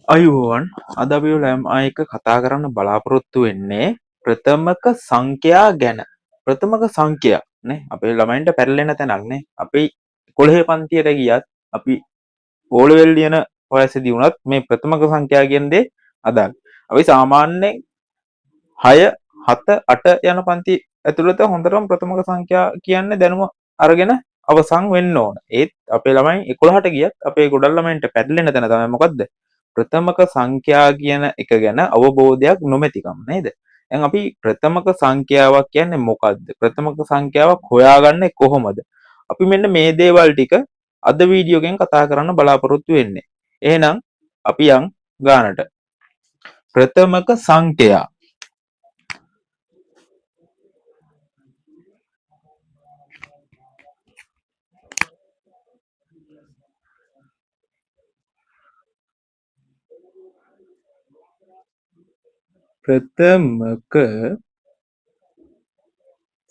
අයුවන් අද අපි ලෑම් එක කතා කරන්න බලාපොරොත්තු වෙන්නේ ප්‍රථමක සංඛ්‍යා ගැන. ප්‍රථමක සංඛ්‍යා නේ අපේ ළමයින්ට පැටලෙන තැනක් නේ. අපි 11 පන්තියට ගියත් අපි ඕලෙවල් ලියන වයසේදී වුණත් මේ ප්‍රථමක සංඛ්‍යා කියන දේ අදාළ. අපි සාමාන්‍යයෙන් 6 7 8 යන පන්ති ඇතුළත හොඳටම ප්‍රථමක සංඛ්‍යා කියන්නේ දැනුම අරගෙන අවසන් වෙන්න ඕන. ඒත් අපේ ළමයි 11ට ගියත් අපේ ගොඩක් ළමයින්ට පැටලෙන තැන තමයි මොකද්ද? ප්‍රථමක සංඛ්‍යා කියන එක ගැන අවබෝධයක් නොමැතිකම නේද? දැන් අපි ප්‍රථමක සංඛ්‍යාවක් කියන්නේ මොකද්ද? ප්‍රථමක සංඛ්‍යාවක් හොයාගන්නේ කොහොමද? අපි මෙන්න මේ දේවල් ටික අද වීඩියෝ එකෙන් කතා කරන්න බලාපොරොත්තු වෙන්නේ. එහෙනම් අපි යන් ගානට. ප්‍රථමක සංඛ්‍යා ප්‍රථමක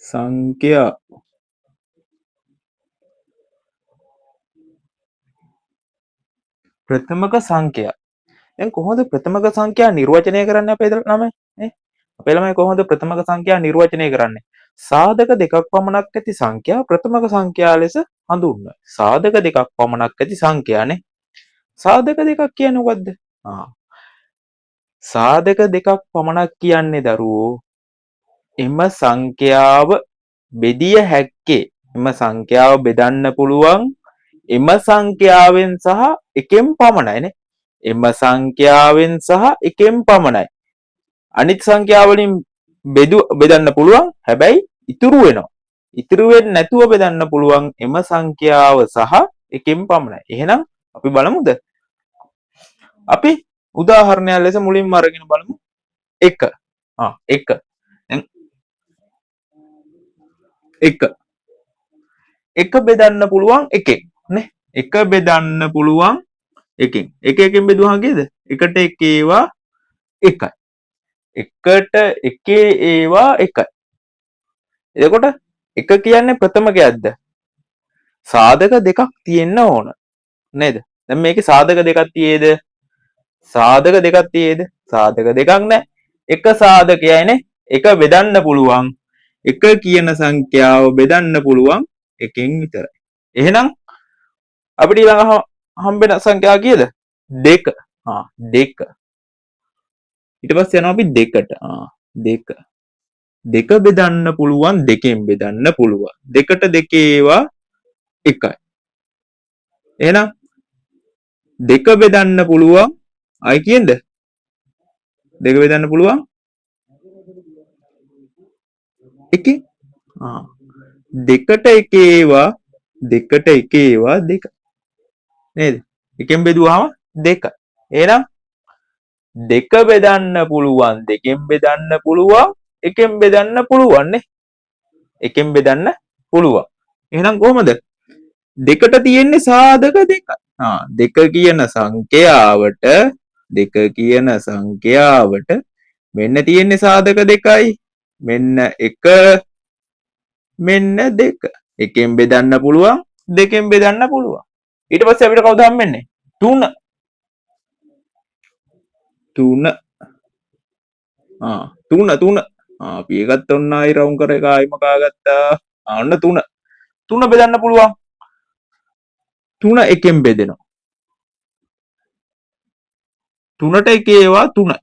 සංඛ්‍යා ප්‍රථමක සංඛ්‍යා දැන් කොහොමද ප්‍රථමක සංඛ්‍යා නිර්වචනය කරන්නේ අපේ ළමයි නේ අපේ ළමයි කොහොමද ප්‍රථමක සංඛ්‍යා නිර්වචනය කරන්නේ සාධක දෙකක් පමණක් ඇති සංඛ්‍යා ප්‍රථමක සංඛ්‍යා ලෙස හඳුන්වනවා සාධක දෙකක් පමණක් ඇති සංඛ්‍යානේ සාධක දෙකක් කියන්නේ මොකද්ද සාධක දෙකක් පමණක් කියන්නේ දරුවෝ එම සංඛ්‍යාව බෙදිය හැක්කේ එම සංඛ්‍යාව බෙදන්න පුළුවන් එම සංඛ්‍යාවෙන් සහ එකෙන් පමණයිනේ එම සංඛ්‍යාවෙන් සහ එකෙන් පමණයි අනිත් සංඛ්‍යාවලින් බෙදන්න පුළුවන් හැබැයි ඉතුරු වෙනවා ඉතුරු වෙන්නේ නැතුව බෙදන්න පුළුවන් එම සංඛ්‍යාව සහ එකෙන් පමණයි එහෙනම් අපි බලමුද අපි උදාහරණයක් ලෙස මුලින්ම අරගෙන බලමු 1 1 දැන් 1 1 බෙදන්න පුළුවන් එකෙන් නේ 1 බෙදන්න පුළුවන් එකෙන් එකෙන් බෙදුවා කීයද එකට එක ඒවා එකයි එකට එකේ ඒවා එකයි එතකොට එක කියන්නේ ප්‍රථමකයක්ද සාධක දෙකක් තියෙන්න ඕන නේද දැන් මේකේ සාධක දෙකක් තියේද සාධක දෙකක් තියේද සාධක දෙකක් නැහැ එක සාධකයයිනේ එක බෙදන්න පුළුවන් එක කියන සංඛ්‍යාව බෙදන්න පුළුවන් එකෙන් විතරයි එහෙනම් අපිට ඊළඟ හම්බෙන සංඛ්‍යාව කීයද 2 2 ඊට පස්සේ යනවා අපි 2ට 2 දෙක බෙදන්න පුළුවන් දෙකෙන් බෙදන්න පුළුවන් දෙකට දෙකේ ඒවා එකයි එහෙනම් දෙක බෙදන්න පුළුවන් අය කියන්ද දෙක බෙදන්න පුළුවන් එකෙන් දෙකට එක ඒවා දෙකට එක ඒවා දෙක නේද එකෙන් බෙදුවාම දෙක එහෙනම් දෙක බෙදන්න පුළුවන් දෙකෙන් බෙදන්න පුළුවන් එකෙන් බෙදන්න පුළුවන් නේ එකෙන් බෙදන්න පුළුවන් එහෙනම් කොහමද දෙකට තියෙන්නේ සාධක දෙක දෙක කියන සංඛ්‍යාවට දෙක කියන සංඛ්‍යාවට මෙන්න තියෙන්නේ සාධක දෙකයි මෙන්න එක මෙන්න දෙක එකෙන් බෙදන්න පුළුවන් දෙකෙන් බෙදන්න පුළුවන් ඊට පස්සේ අපිට කවුද හම්බෙන්නේ 3 3 3 අපි ඒකත් ඔන්න ආයි රවුම් කර එක ආයිම කාගත්තා ඔන්න 3 3 බෙදන්න පුළුවන් 3 එකෙන් බෙදෙනවා 3ට එක ඒවා 3යි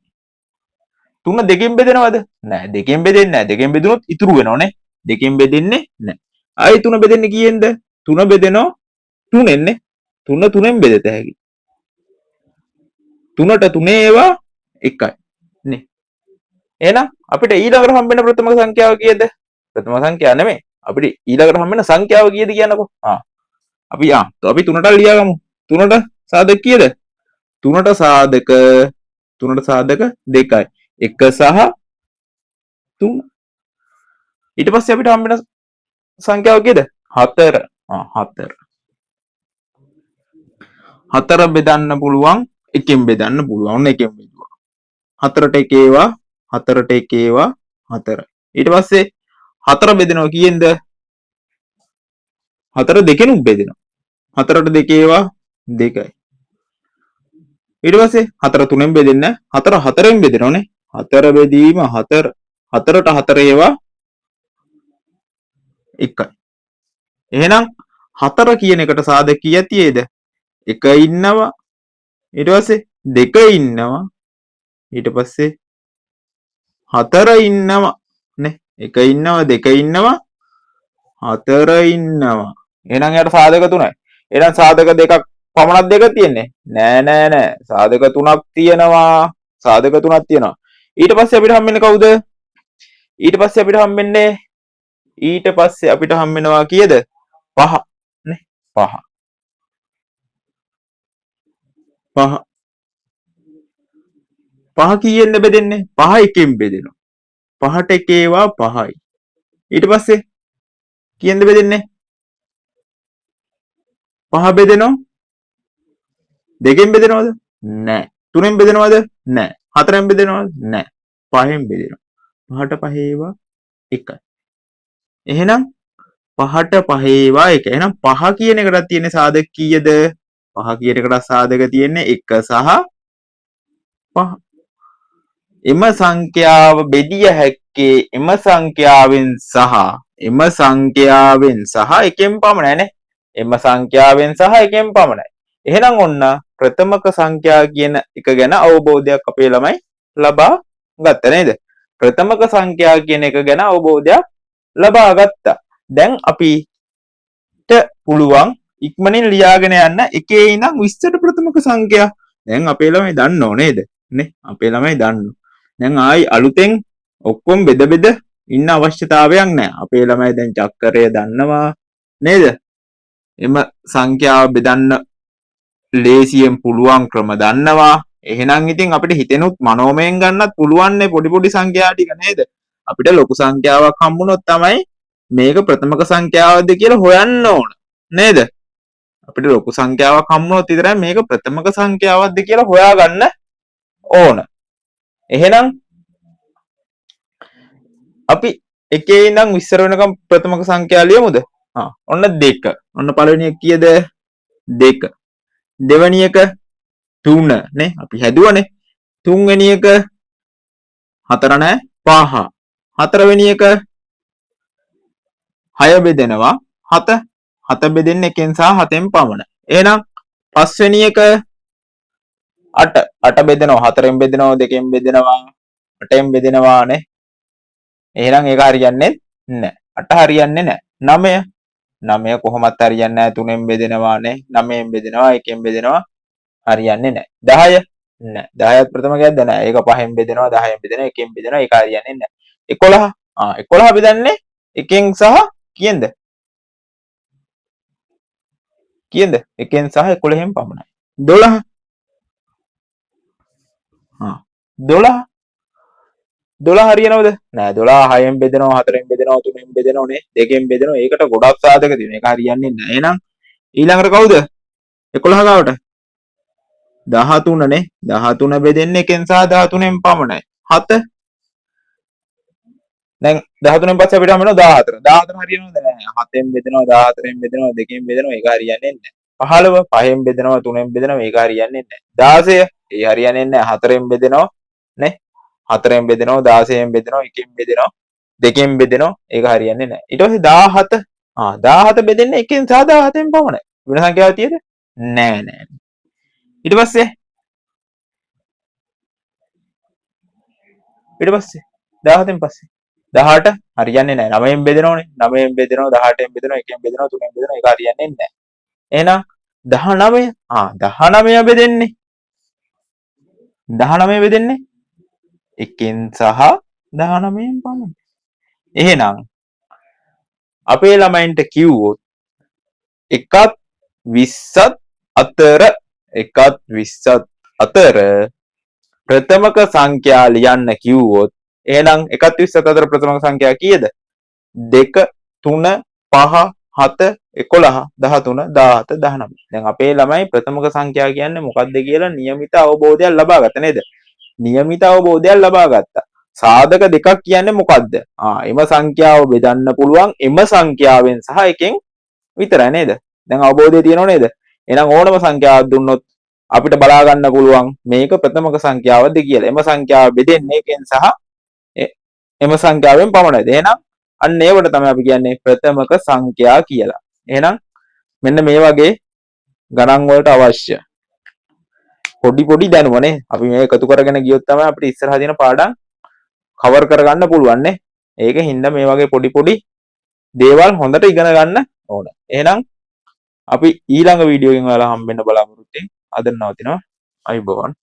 3 දෙකෙන් බෙදෙනවද නෑ දෙකෙන් බෙදෙන්නේ නෑ දෙකෙන් බෙදුනොත් ඉතුරු වෙනවනේ දෙකෙන් බෙදෙන්නේ නෑ ආයි 3 බෙදෙන්නේ කීයෙන්ද 3 බෙදෙනවා 3ෙන් නේ 3 3ෙන් බෙදෙත හැකි 3ට 3 ඒවා එකයි නේ එහෙනම් අපිට ඊළඟට හම්බෙන ප්‍රථම සංඛ්‍යාව කීයද ප්‍රථම සංඛ්‍යාව නෙමෙයි අපිට ඊළඟට හම්බෙන සංඛ්‍යාව කීයද කියන්නකෝ අපි 3ට ලියාගමු 3ට සාධක කීයද 3ට සාධක 2යි 1 සහ 3 ඊට පස්සේ අපිට හම්බෙන සංඛ්‍යාව කීයද 4 4 බෙදන්න පුළුවන් එකෙන් බෙදන්න පුළුවන් එකෙන් බෙදුවා 4ට එක ඒවා 4ට එක ඒවා 4 ඊට පස්සේ 4 බෙදෙනවා කීයෙන්ද 4 දෙකෙනුත් බෙදෙනවා 4ට දෙක ඒවා 2යි ඊට පස්සේ 4 3ෙන් බෙදෙන්නේ 4 4ෙන් බෙදෙනවනේ. 4 බෙදීම 4 4ට 4 ඒවා 1යි. එහෙනම් 4 කියන එකට සාධක කීයක් තියෙයිද? 1 ඉන්නවා. ඊට පස්සේ 2 ඉන්නවා. ඊට පස්සේ 4 ඉන්නවා. නේ 1 ඉන්නවා 2 ඉන්නවා 4 ඉන්නවා. එහෙනම් යාට සාධක 3යි. එහෙනම් සාධක දෙකක් පමණක් දෙක තියෙන්නේ. නෑ. සාධක 3ක් තියෙනවා. සාධක 3ක් තියෙනවා. ඊට පස්සේ අපිට හම්බෙන්නේ කවුද? ඊට පස්සේ අපිට හම්බෙනවා කීයද? 5 නේ 5. 5 කීයෙන්ද බෙදෙන්නේ? 5 එකෙන් බෙදෙනවා. 5ට එක ඒවා 5යි. ඊට පස්සේ කීයෙන්ද බෙදෙන්නේ? 5 බෙදෙනවා. 2කින් බෙදෙනවද? නෑ. 3ෙන් බෙදෙනවද? නෑ. 4ෙන් බෙදෙනවද? නෑ. 5ෙන් බෙදෙනවා. 5ට 5 ඒවා 1යි. එහෙනම් 5ට 5 ඒවා 1. එහෙනම් 5 කියන එකට තියෙන සාධක කීයද? 5 කියන එකට සාධක තියෙන්නේ 1 සහ 5. එම සංඛ්‍යාව බෙදිය හැක්කේ එම සංඛ්‍යාවෙන් සහ එකෙන් පමණයි නේ. එම සංඛ්‍යාවෙන් සහ එකෙන් පමණයි. එහෙනම් ඔන්න ප්‍රථමක සංඛ්‍යා කියන එක ගැන අවබෝධයක් අපේ ළමයි ලබා ගත්තා නේද? ප්‍රථමක සංඛ්‍යා කියන එක ගැන අවබෝධයක් ලබා ගත්තා. දැන් අපිට පුළුවන් ඉක්මනින් ලියාගෙන යන්න එකේ ඉඳන් 20ට ප්‍රථමක සංඛ්‍යා. දැන් අපේ ළමයි දන්නෝ නේද? නේ අපේ ළමයි දන්නෝ. දැන් ආයි අලුතෙන් ඔක්කොම බෙද ඉන්න අවශ්‍යතාවයක් නැහැ. අපේ ළමයි දැන් චක්‍රය දන්නවා නේද? එම සංඛ්‍යාව බෙදන්න ලේසියෙන් පුළුවන් ක්‍රම දන්නවා. එහෙනම් ඉතින් අපිට හිතෙනුත් මනෝමයෙන් ගන්නත් පුළුවන් නේ පොඩි සංඛ්‍යා ටික නේද? අපිට ලොකු සංඛ්‍යාවක් හම්බුනොත් තමයි මේක ප්‍රථමක සංඛ්‍යාවක්ද කියලා හොයන්න ඕන නේද? අපිට ලොකු සංඛ්‍යාවක් හම්බුනොත් විතරයි මේක ප්‍රථමක සංඛ්‍යාවක්ද කියලා හොයාගන්න ඕන. එහෙනම් අපි එකේ ඉඳන් 20 වෙනකම් ප්‍රථමක සංඛ්‍යා ලියමුද? ඔන්න 2. ඔන්න පළවෙනි එක කීයද? 2. දෙවෙනි එක 3 නේ අපි හැදුවනේ. තුන්වෙනි එක 4 නෑ 5. හතරවෙනි එක 6 බෙදෙනවා 7. 7 බෙදෙන්නේ 1න් සහ 7න් පමණයි. එහෙනම් පස්වෙනි එක 8. 8 බෙදෙනවා 4න් බෙදෙනවා 2න් බෙදෙනවා 8න් බෙදෙනවා නේ. එහෙනම් ඒක හරියන්නේ නැහැ. 8 හරියන්නේ නැහැ. 9 කොහොමත් හරියන්නේ නැහැ. 3න් බෙදෙනවා නේ. 9න් බෙදෙනවා 1න් බෙදෙනවා හරියන්නේ නැහැ. 10 නෑ 10ත් ප්‍රථමකයක්ද නැහැ. ඒක 5න් බෙදෙනවා 10න් බෙදෙනවා 1න් බෙදෙනවා ඒක හරියන්නේ නැහැ. 11 11 බෙදන්නේ 1න් සහ කීයෙන්ද? 1න් සහ 11න් පමණයි. 12 12 හරියනවද? නෑ 12 6න් බෙදෙනවා 4න් බෙදෙනවා 3න් බෙදෙනවා නේ 2න් බෙදෙනවා. ඒකට ගොඩක් සාධක තියෙනවා. ඒක හරියන්නේ නැහැ. එහෙනම් ඊළඟට කවුද? 11 ගාවට 13 නේ 13 බෙදෙන්නේ 1න් සහ 13න් පමණයි. 7 දැන් 13න් පස්සේ අපිට හම්බ වෙනවා 14. 14 හරියනවද? නෑ 7න් බෙදෙනවා 14න් බෙදෙනවා 2න් බෙදෙනවා ඒක හරියන්නේ නැහැ. 15 5න් බෙදෙනවා 3න් බෙදෙනවා ඒක හරියන්නේ නැහැ. 16 ඒ හරියන්නේ නැහැ. 4න් බෙදෙනවා නේ 4න් බෙදෙනවා 16න් බෙදෙනවා 1න් බෙදෙනවා 2න් බෙදෙනවා ඒක හරියන්නේ නැහැ. ඊට පස්සේ 17 17 බෙදෙන්නේ 1න් සහ 17න් පමණයි. වෙන සංඛ්‍යාවක් තියෙද? නෑ. ඊට පස්සේ 17න් පස්සේ 18 හරියන්නේ නැහැ. 9න් බෙදෙනවනේ. 9න් බෙදෙනවා 18න් බෙදෙනවා 1න් බෙදෙනවා 3න් බෙදෙනවා ඒක හරියන්නේ නැහැ. එහෙනම් 19 19 බෙදෙන්නේ 1න් සහ 19න් පමණයි. එහෙනම් අපේ ළමයින්ට කිව්වොත් 1ත් 20ත් අතර ප්‍රථමක සංඛ්‍යා ලියන්න කිව්වොත් එහෙනම් 1ත් 20ත් අතර ප්‍රථමක සංඛ්‍යා කීයද? 2 3 5 7 11 13 17 19. දැන් අපේ ළමයි ප්‍රථමක සංඛ්‍යා කියන්නේ මොකක්ද කියලා નિયમિત අවබෝධයක් ලබා ගත්තා නේද? નિયમિત අවබෝධයක් ලබා ගත්තා. සාධක දෙකක් කියන්නේ මොකද්ද? එම සංඛ්‍යාව බෙදන්න පුළුවන් එම සංඛ්‍යාවෙන් සහ එකෙන් විතරයි නේද? දැන් අවබෝධය තියෙනව නේද? එහෙනම් ඕනම සංඛ්‍යාවක් දුන්නොත් අපිට බලා ගන්න පුළුවන් මේක ප්‍රථමක සංඛ්‍යාවද කියලා. එම සංඛ්‍යාව බෙදෙන්නේ එකෙන් සහ එම සංඛ්‍යාවෙන් පමණයි. එහෙනම් අන්න ඒවට තමයි අපි කියන්නේ ප්‍රථමක සංඛ්‍යා කියලා. එහෙනම් මෙන්න මේ වගේ ගණන් වලට අවශ්‍ය පොඩි දැනුමනේ අපි මේ එකතු කරගෙන ගියොත් තමයි අපිට ඉස්සරහ දින පාඩම් කවර් කරගන්න පුළුවන් නේ. ඒකෙන් හින්දා මේ වගේ පොඩි දේවල් හොඳට ඉගෙන ගන්න ඕන. එහෙනම් අපි ඊළඟ වීඩියෝ එකෙන් ඔයාලා හම්බෙන්න බලාපොරොත්තු වෙමු. අද නවතිනවා. අයුබෝවන්.